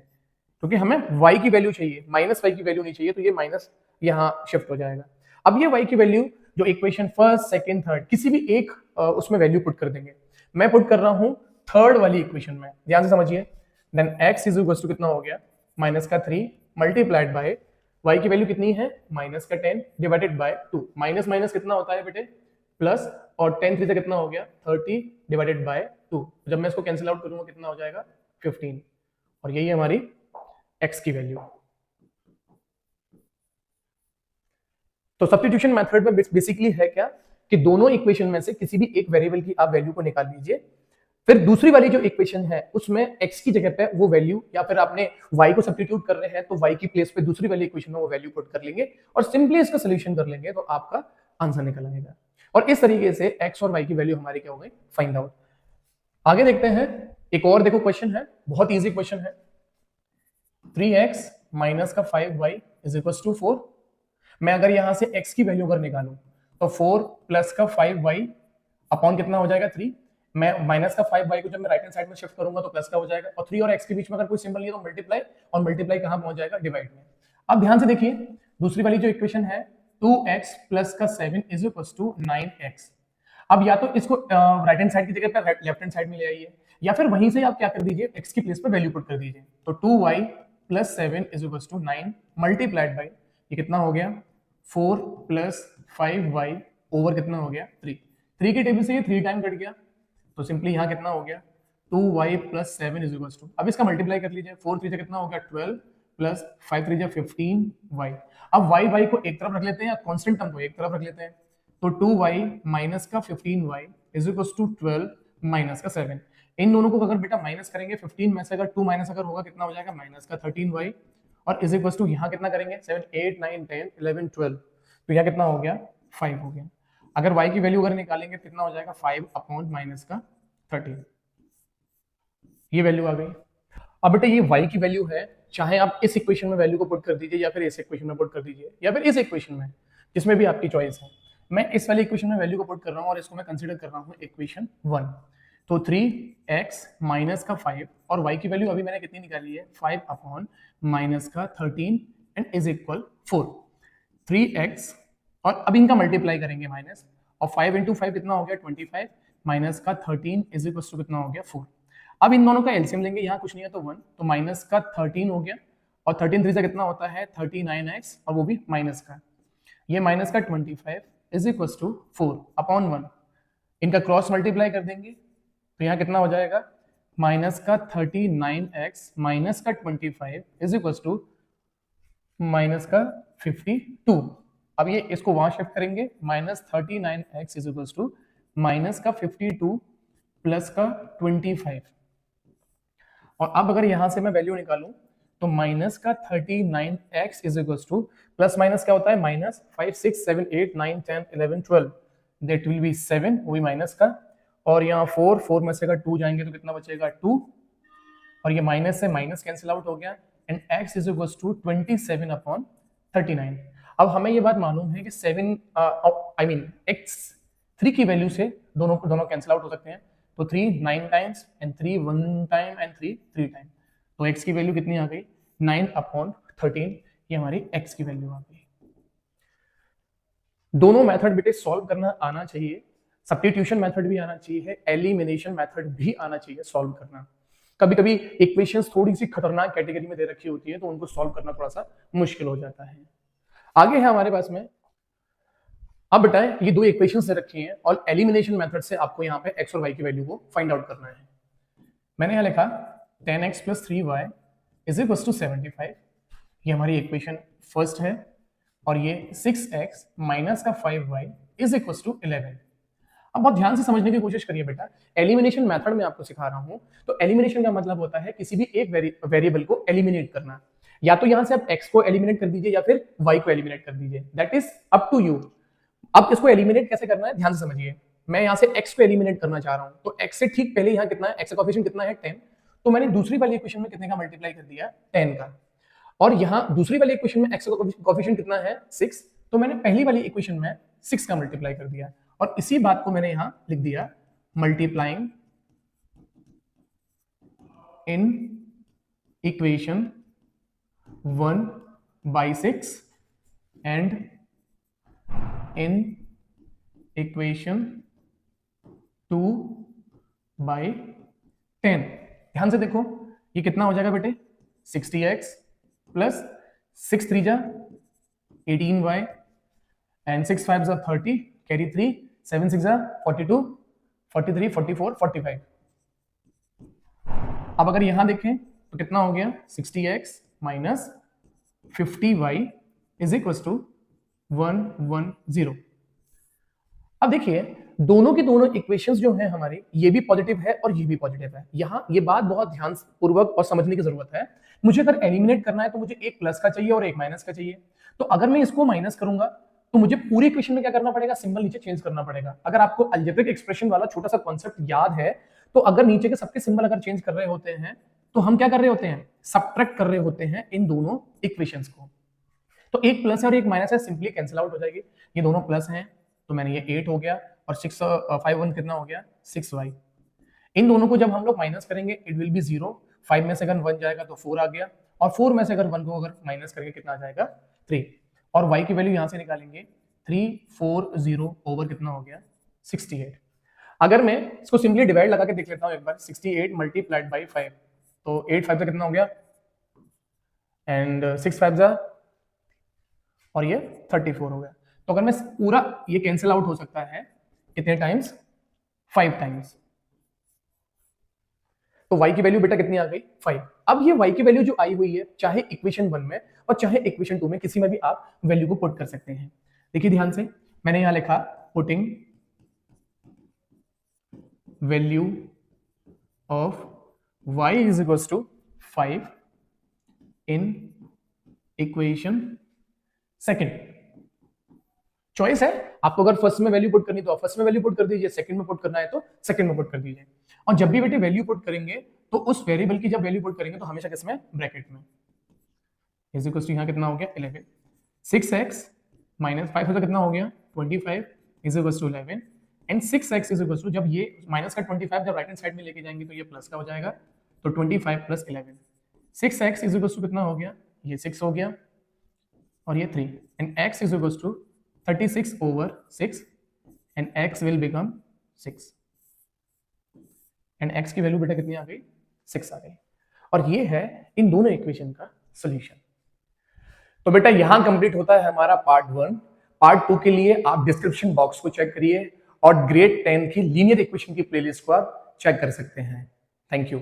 क्योंकि हमें y की वैल्यू चाहिए, माइनस y की वैल्यू नहीं चाहिए, तो ये माइनस यहाँ शिफ्ट हो जाएगा। अब ये y की वैल्यू जो इक्वेशन फर्स्ट सेकंड थर्ड किसी भी एक उसमें वैल्यू पुट कर देंगे। मैं पुट कर रहा हूं थर्ड वाली इक्वेशन में, ध्यान से समझिए। Then x is equal to कितना हो गया माइनस का 3 मल्टीप्लाइड बाय y की वैल्यू कितनी है माइनस का 10 डिवाइडेड बाय 2, माइनस माइनस कितना होता है बेटे प्लस, और 10 3 से कितना हो गया 30 डिवाइडेड बाय 2। जब मैं इसको कैंसिल आउट करूंगा कितना हो जाएगा 15, और यही हमारी x की वैल्यू। तो सब्स्टिट्यूशन मेथड में बेसिकली है क्या कि दोनों इक्वेशन में से किसी भी एक वेरिएबल की आप वैल्यू को निकाल लीजिए, फिर दूसरी वाली जो इक्वेशन है उसमें x की जगह पे वो वैल्यू, या फिर आपने y को सब्स्टिट्यूट कर रहे हैं तो y की प्लेस पे दूसरी वाली इक्वेशन में वो वैल्यू पुट कर लेंगे और सिंपली इसका सोल्यूशन कर लेंगे, तो आपका आंसर निकल आएगा। और इस तरीके से x और y की वैल्यू हमारी क्या हो गई फाइंड आउट। आगे देखते हैं, एक और देखो क्वेश्चन है, बहुत ईजी क्वेश्चन है। 3x माइनस का 5y इज इक्वल टू 4। मैं अगर यहां से x की वैल्यू अगर निकालूं तो 4 प्लस का 5y अपॉन कितना हो जाएगा 3। मैं माइनस का 5y को जब मैं राइट हैंड साइड में शिफ्ट करूंगा तो प्लस का हो जाएगा, और 3 और x के बीच में अगर कोई सिंबल नहीं है तो मल्टीप्लाई, और मल्टीप्लाई कहां पहुंच जाएगा डिवाइड में। अब ध्यान से देखिए दूसरी वाली जो इक्वेशन है 2x प्लस का 7 इज इक्वल टू 9x। अब या तो इसको राइट हैंड साइड की जगह पर लेफ्ट हैंड साइड में ले आइए, या फिर वहीं से आप क्या कर दीजिए x की प्लेस पे वैल्यू पुट कर दीजिए। तो 2y plus 7 is equal to 9 multiplied by ये कितना हो गया 4 प्लस 5y ओवर कितना हो गया 3। 3 की टेबल से ये 3 टाइम कट गया, तो सिंपली यहाँ कितना हो गया 2y plus 7 is equal to, अब इसका मल्टीप्लाई कर लीजिए 4 3 से कितना हो गया 12 प्लस 5 3 15y। अब y को एक तरफ रख लेते हैं या कांस्टेंट टर्म को एक तरफ रख लेते हैं, तो 2y माइनस का 15y is equal to 12 minus का 7। इन दोनों को अगर बेटा माइनस करेंगे 15 में से अगर 2 माइनस अगर होगा कितना हो जाएगा माइनस का 13y, और इज इक्वल टू यहाँ कितना करेंगे 7 8 9 10 11 12, तो यहाँ कितना हो गया 5 हो गया। अगर y की वैल्यू अगर निकालेंगे कितना हो जाएगा 5 अपॉन माइनस का 13, ये वैल्यू आ गई। अब बेटा ये y की वैल्यू है, चाहे आप इस इक्वेशन में वैल्यू को पुट कर दीजिए या फिर इस इक्वेशन में पुट कर दीजिए या फिर इस इक्वेशन में, जिसमें भी आपकी चॉइस है। मैं इस वाली इक्वेशन में वैल्यू को पुट कर रहा हूँ और इसको मैं कंसीडर कर रहा हूँ इक्वेशन 1। तो 3x माइनस का 5 और y की वैल्यू अभी मैंने कितनी निकाली है 5 अपॉन माइनस का 13 एंड इज इक्वल 4। 3x और अब इनका मल्टीप्लाई करेंगे माइनस, और 5 इंटू 5 कितना हो गया 25 माइनस का 13 इज इक्वल टू कितना हो गया 4। अब इन दोनों का एलसीएम लेंगे, यहाँ कुछ नहीं है तो 1, तो माइनस का 13 हो गया, और 13 3 से कितना होता है 39x, और वो भी माइनस का, ये माइनस का 25 इज इक्वल टू 4 अपॉन 1। इनका क्रॉस मल्टीप्लाई कर देंगे तो यहाँ कितना हो जाएगा माइनस का 39x माइनस का 25 इज इक्वल टू माइनस का 52। अब ये इसको वहां शिफ्ट करेंगे, minus 39x is equal to minus का 52 प्लस का 25, और अब अगर यहां से मैं वैल्यू निकालूं तो माइनस का 39x is equal two plus minus क्या होता है माइनस 5 6 7 8 9 10 11 12, दैट विल बी 7, वो भी माइनस का, और यहाँ 4 में से अगर 2 जाएंगे तो कितना बचेगा 2, और ये माइनस से माइनस कैंसिल आउट हो गया, and x is equal to 27 upon 39। अब हमें ये बात मालूम है कि 7 आई मीन x 3 की वैल्यू से दोनों कैंसिल आउट हो सकते हैं, तो 3 9 times and 3 1 time and 3 3 time, तो x की वैल्यू कितनी आ गई 9 अपॉन 13, ये हमारी x की वैल्यू आ गई। दोनों मेथड बेटे सॉल्व करना आना चाहिए, सब्स्टिट्यूशन मेथड भी आना चाहिए, एलिमिनेशन मेथड भी आना चाहिए सॉल्व करना। कभी कभी इक्वेशंस थोड़ी सी खतरनाक कैटेगरी में दे रखी होती है तो उनको सॉल्व करना थोड़ा सा मुश्किल हो जाता है। आगे है हमारे पास में, अब बताएं ये दो इक्वेशंस दे रखी हैं और एलिमिनेशन मेथड से आपको यहाँ पे x और y की वैल्यू को फाइंड आउट करना है। मैंने यहाँ लिखा 10x plus 3y is equal to 75, ये हमारी इक्वेशन फर्स्ट है, और ये 6x माइनस का 5y इज इक्वल टू 11। अब बहुत ध्यान से समझने की कोशिश करिए बेटा, एलिमिनेशन मेथड में आपको सिखा रहा हूं, तो एलिमिनेशन का मतलब होता है किसी भी एक वेरिएबल को एलिमिनेट करना, या तो यहां से आप x को एलिमिनेट कर दीजिए या फिर y को एलिमिनेट कर दीजिए, that is up to you. अब इसको एलिमिनेट कैसे करना है ध्यान से समझिए। मैं यहां से x को एलिमिनेट करना चाह रहा हूं, तो x से ठीक पहले यहां कितना है, x का कोएफिशिएंट कितना है 10, तो मैंने दूसरी वाली इक्वेशन में कितने का मल्टीप्लाई कर दिया 10 का, और यहां दूसरी वाली इक्वेशन में x का कोएफिशिएंट कितना है 6, तो मैंने पहली वाली इक्वेशन में 6 का मल्टीप्लाई कर दिया और इसी बात को मैंने यहां लिख दिया multiplying in equation 1 by 6 and in equation 2 by 10। ध्यान से देखो ये कितना हो जाएगा बेटे 60x प्लस 6 3 जा 18y एंड 6 5 जा 30 कैरी 3 7 6 जा 42 43 44 45। अब अगर यहां देखें तो कितना हो गया 60x minus 50y is equal to 110। अब देखिए दोनों की दोनों इक्वेशंस जो हैं हमारी ये भी पॉजिटिव है और ये भी पॉजिटिव है। यहां ये बात बहुत ध्यान पूर्वक और समझने की जरूरत है। मुझे अगर एलिमिनेट करना है तो मुझे एक प्लस का चाहिए और एक माइनस का चाहिए। तो अगर मैं इसको माइनस करूंगा तो मुझे पूरी इक्वेशन में क्या करना पड़ेगा सिंबल नीचे चेंज करना पड़ेगा। अगर आपको अलजेब्रिक एक्सप्रेशन वाला छोटा सा कॉन्सेप्ट याद है तो अगर नीचे के सबके सिंबल अगर चेंज कर रहे होते हैं तो हम क्या कर रहे होते हैं सबट्रैक्ट कर रहे होते हैं इन दोनों इक्वेशंस को। तो एक प्लस है और एक माइनस है सिंपली कैंसिल आउट हो जाएगी। ये दोनों प्लस हैं तो मैंने ये 8 हो गया और 6 5 1 कितना हो गया 6y। इन दोनों को जब हम लोग माइनस करेंगे इट विल बी 0। 5 में से अगर 1 जाएगा तो 4 आ गया और 4 में से अगर 1 को अगर माइनस करके कितना आ जाएगा 3 और y की वैल्यू यहां से निकालेंगे 340 ओवर कितना हो गया 68। अगर मैं इसको सिंपली डिवाइड लगा के देख लेता हूं एक बार 68 मल्टीप्लाइड बाई 5 तो 8 5 कितना हो गया एंड 6 5 जा और ये 34 हो गया। तो अगर मैं पूरा ये कैंसिल आउट हो सकता है कितने टाइम्स 5 टाइम्स। तो y की वैल्यू बेटा कितनी आ गई 5। अब ये y की वैल्यू जो आई हुई है चाहे इक्वेशन 1 में और चाहे इक्वेशन 2 में किसी में भी आप वैल्यू को पुट कर सकते हैं। देखिए ध्यान से मैंने यहां लिखा putting value of y is equals to 5 in equation second. Choice है आपको अगर फर्स्ट में वैल्यू पुट करनी तो फर्स्ट में वैल्यू पुट कर दीजिए, सेकंड में पुट करना है तो सेकंड में पुट कर दीजिए। और जब भी बेटे वैल्यू पुट करेंगे तो उस वेरिएबल की जब वैल्यू पुट करेंगे तो हमेशा किसमें ब्रैकेट में। इज इक्वल टू यहां कितना हो गया 11 6x माइनस 5 हो तो कितना हो गया 25 is equal to 11 and 6x is equal to जब ये माइनस का 25 जब राइट हैंड साइड में लेके जाएंगे तो ये प्लस का हो जाएगा तो 25 plus 11 6x is equal to कितना हो गया ये 6 हो गया और ये 3 and x is equal to 36 over 6 and x will become 6 and x की वैल्यू बेटा कितनी आ गई 6 आ गई। और ये है इन दोनों इक्वेशन का सॉल्यूशन। तो बेटा यहां कंप्लीट होता है हमारा पार्ट 1। पार्ट 2 के लिए आप डिस्क्रिप्शन बॉक्स को चेक करिए और ग्रेड 10 की लीनियर इक्वेशन की प्लेलिस्ट को आप चेक कर सकते हैं। Thank you.